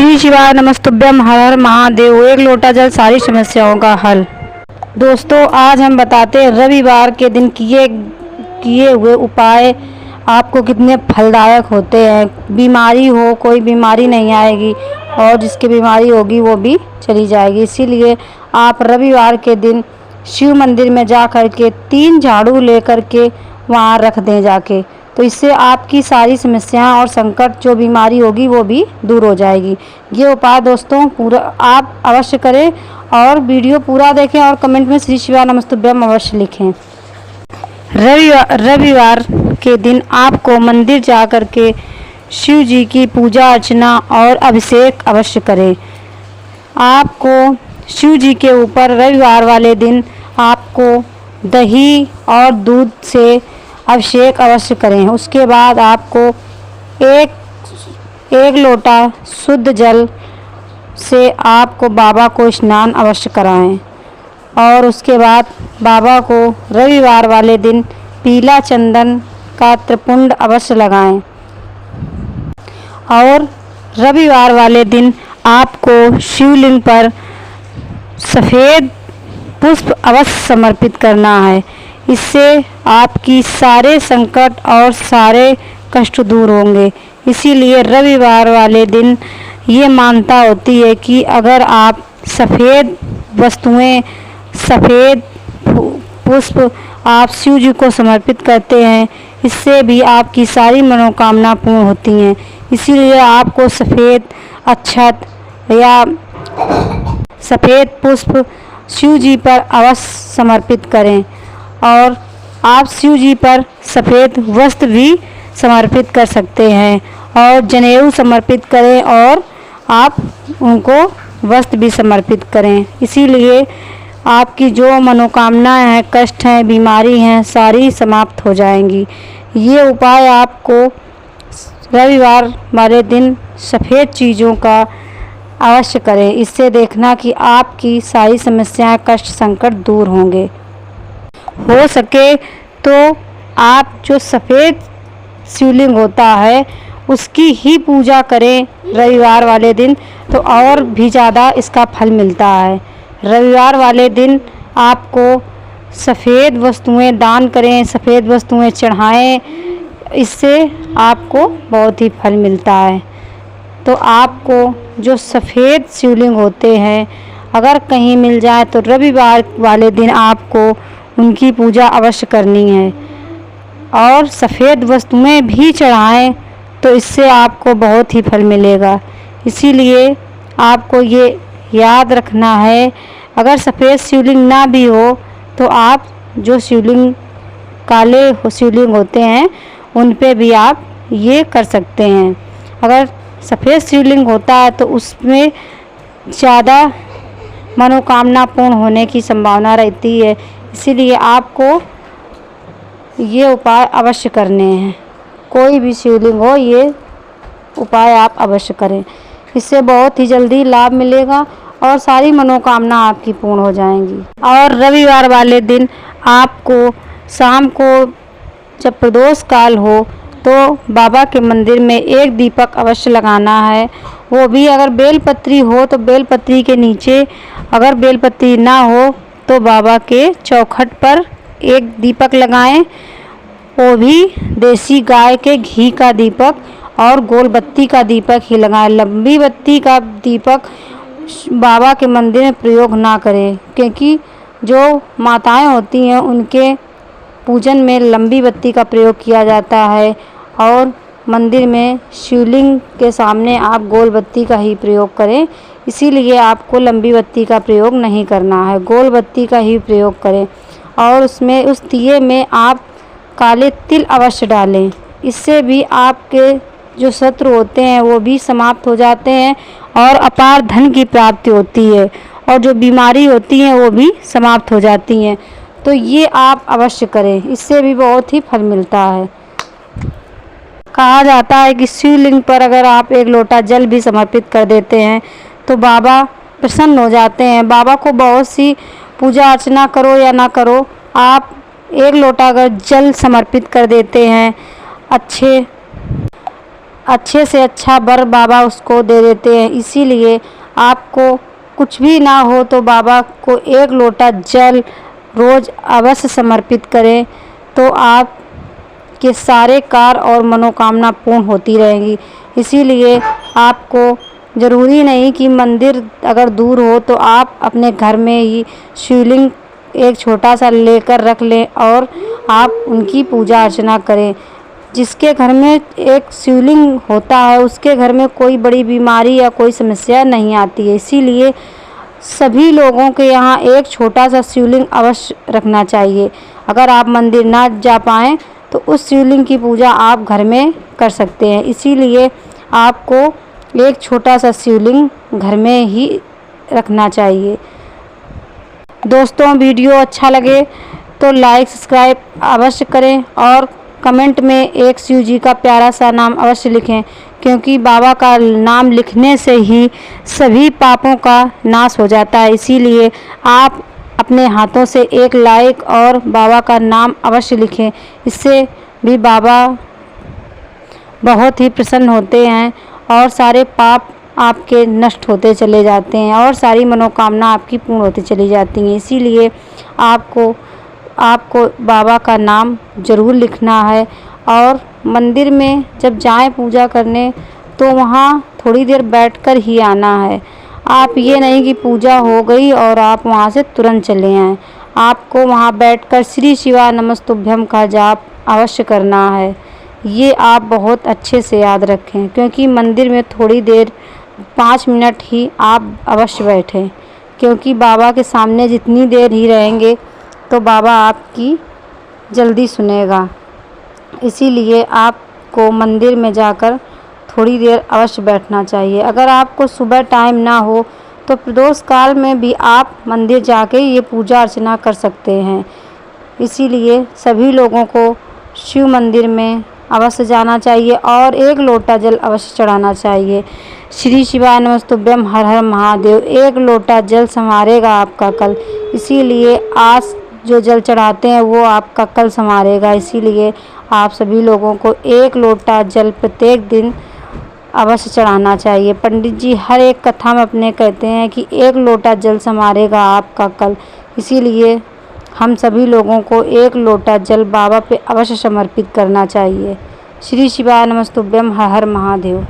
श्री शिवाय नमस्तुभ्यम, हर हर महादेव। एक लोटा जल सारी समस्याओं का हल। दोस्तों, आज हम बताते हैं रविवार के दिन किए हुए उपाय आपको कितने फलदायक होते हैं। बीमारी हो, कोई बीमारी नहीं आएगी और जिसकी बीमारी होगी वो भी चली जाएगी। इसीलिए आप रविवार के दिन शिव मंदिर में जा कर के 3 झाड़ू लेकर के वहाँ रख दें जाके, तो इससे आपकी सारी समस्याएं और संकट जो बीमारी होगी वो भी दूर हो जाएगी। ये उपाय दोस्तों पूरा आप अवश्य करें और वीडियो पूरा देखें और कमेंट में श्री शिवाय नमस्तुभ्यम अवश्य लिखें। रविवार के दिन आपको मंदिर जा कर के शिव जी की पूजा अर्चना और अभिषेक अवश्य करें। आपको शिव जी के ऊपर रविवार वाले दिन आपको दही और दूध से अभिषेक अवश्य करें। उसके बाद आपको एक लोटा शुद्ध जल से आपको बाबा को स्नान अवश्य कराएं और उसके बाद बाबा को रविवार वाले दिन पीला चंदन का त्रिपुंड अवश्य लगाएं और रविवार वाले दिन आपको शिवलिंग पर सफ़ेद पुष्प अवश्य समर्पित करना है। इससे आपकी सारे संकट और सारे कष्ट दूर होंगे। इसीलिए रविवार वाले दिन ये मान्यता होती है कि अगर आप सफ़ेद वस्तुएं, सफ़ेद पुष्प आप शिव जी को समर्पित करते हैं, इससे भी आपकी सारी मनोकामना पूर्ण होती हैं। इसीलिए आपको सफ़ेद अक्षत या सफ़ेद पुष्प शिव जी पर अवश्य समर्पित करें और आप शिव जी पर सफ़ेद वस्त्र भी समर्पित कर सकते हैं और जनेऊ समर्पित करें और आप उनको वस्त्र भी समर्पित करें। इसीलिए आपकी जो मनोकामनाएं हैं, कष्ट हैं, बीमारी हैं, सारी समाप्त हो जाएंगी। ये उपाय आपको रविवार वाले दिन सफ़ेद चीज़ों का अवश्य करें। इससे देखना कि आपकी सारी समस्याएं, कष्ट, संकट दूर होंगे। हो सके तो आप जो सफ़ेद शिवलिंग होता है उसकी ही पूजा करें रविवार वाले दिन, तो और भी ज़्यादा इसका फल मिलता है। रविवार वाले दिन आपको सफ़ेद वस्तुएं दान करें, सफ़ेद वस्तुएं चढ़ाएं, इससे आपको बहुत ही फल मिलता है। तो आपको जो सफ़ेद शिवलिंग होते हैं अगर कहीं मिल जाए तो रविवार वाले दिन आपको उनकी पूजा अवश्य करनी है और सफ़ेद वस्तुएं भी चढ़ाएं, तो इससे आपको बहुत ही फल मिलेगा। इसीलिए आपको ये याद रखना है, अगर सफ़ेद शिवलिंग ना भी हो तो आप जो शिवलिंग काले शिवलिंग होते हैं उन पे भी आप ये कर सकते हैं। अगर सफ़ेद शिवलिंग होता है तो उसमें ज़्यादा मनोकामना पूर्ण होने की संभावना रहती है। इसीलिए आपको ये उपाय अवश्य करने हैं। कोई भी शिवलिंग हो, ये उपाय आप अवश्य करें। इससे बहुत ही जल्दी लाभ मिलेगा और सारी मनोकामना आपकी पूर्ण हो जाएंगी। और रविवार वाले दिन आपको शाम को जब प्रदोष काल हो तो बाबा के मंदिर में एक दीपक अवश्य लगाना है। वो भी अगर बेलपत्री हो तो बेलपत्री के नीचे, अगर बेलपत्री ना हो तो बाबा के चौखट पर एक दीपक लगाएं। वो भी देसी गाय के घी का दीपक और गोल बत्ती का दीपक ही लगाएं। लंबी बत्ती का दीपक बाबा के मंदिर में प्रयोग ना करें, क्योंकि जो माताएं होती हैं उनके पूजन में लंबी बत्ती का प्रयोग किया जाता है और मंदिर में शिवलिंग के सामने आप गोल बत्ती का ही प्रयोग करें। इसीलिए आपको लंबी बत्ती का प्रयोग नहीं करना है, गोल बत्ती का ही प्रयोग करें और उसमें उस दिए में आप काले तिल अवश्य डालें। इससे भी आपके जो शत्रु होते हैं वो भी समाप्त हो जाते हैं और अपार धन की प्राप्ति होती है और जो बीमारी होती हैं वो भी समाप्त हो जाती हैं। तो ये आप अवश्य करें, इससे भी बहुत ही फल मिलता है। कहा जाता है कि शिवलिंग पर अगर आप एक लोटा जल भी समर्पित कर देते हैं तो बाबा प्रसन्न हो जाते हैं। बाबा को बहुत सी पूजा अर्चना करो या ना करो, आप एक लोटा अगर जल समर्पित कर देते हैं अच्छे अच्छे से अच्छा वर बाबा उसको दे देते हैं। इसीलिए आपको कुछ भी ना हो तो बाबा को 1 लोटा जल रोज़ अवश्य समर्पित करें, तो आपके सारे कार्य और मनोकामना पूर्ण होती रहेंगी। इसीलिए आपको ज़रूरी नहीं कि मंदिर अगर दूर हो तो आप अपने घर में ही शिवलिंग एक छोटा सा लेकर रख लें और आप उनकी पूजा अर्चना करें। जिसके घर में एक शिवलिंग होता है उसके घर में कोई बड़ी बीमारी या कोई समस्या नहीं आती है। इसीलिए सभी लोगों के यहाँ एक छोटा सा शिवलिंग अवश्य रखना चाहिए। अगर आप मंदिर ना जा पाएँ तो उस शिवलिंग की पूजा आप घर में कर सकते हैं। इसीलिए आपको एक छोटा सा शिवलिंग घर में ही रखना चाहिए। दोस्तों, वीडियो अच्छा लगे तो लाइक सब्सक्राइब अवश्य करें और कमेंट में एक शिव जी का प्यारा सा नाम अवश्य लिखें, क्योंकि बाबा का नाम लिखने से ही सभी पापों का नाश हो जाता है। इसीलिए आप अपने हाथों से एक लाइक और बाबा का नाम अवश्य लिखें। इससे भी बाबा बहुत ही प्रसन्न होते हैं और सारे पाप आपके नष्ट होते चले जाते हैं और सारी मनोकामना आपकी पूर्ण होती चली जाती हैं। इसीलिए आपको बाबा का नाम ज़रूर लिखना है। और मंदिर में जब जाएं पूजा करने तो वहाँ थोड़ी देर बैठकर ही आना है। आप ये नहीं कि पूजा हो गई और आप वहाँ से तुरंत चले आएँ। आपको वहाँ बैठकर श्री शिवाय नमस्तुभ्यम का जाप अवश्य करना है। ये आप बहुत अच्छे से याद रखें, क्योंकि मंदिर में थोड़ी देर 5 मिनट ही आप अवश्य बैठें, क्योंकि बाबा के सामने जितनी देर ही रहेंगे तो बाबा आपकी जल्दी सुनेगा। इसीलिए आपको मंदिर में जाकर थोड़ी देर अवश्य बैठना चाहिए। अगर आपको सुबह टाइम ना हो तो प्रदोष काल में भी आप मंदिर जाके ये पूजा अर्चना कर सकते हैं। इसीलिए सभी लोगों को शिव मंदिर में अवश्य जाना चाहिए और 1 लोटा जल अवश्य चढ़ाना चाहिए। श्री शिवाय नमस्तुभ्यम, हर हर महादेव। 1 लोटा जल संवारेगा आपका कल। इसीलिए आज जो जल चढ़ाते हैं वो आपका कल संवारेगा। इसीलिए आप सभी लोगों को 1 लोटा जल प्रत्येक दिन अवश्य चढ़ाना चाहिए। पंडित जी हर एक कथा में अपने कहते हैं कि 1 लोटा जल संवारेगा आपका कल। इसीलिए हम सभी लोगों को 1 लोटा जल बाबा पे अवश्य समर्पित करना चाहिए। श्री शिवाय नमस्तुभ्यम, हर हर महादेव।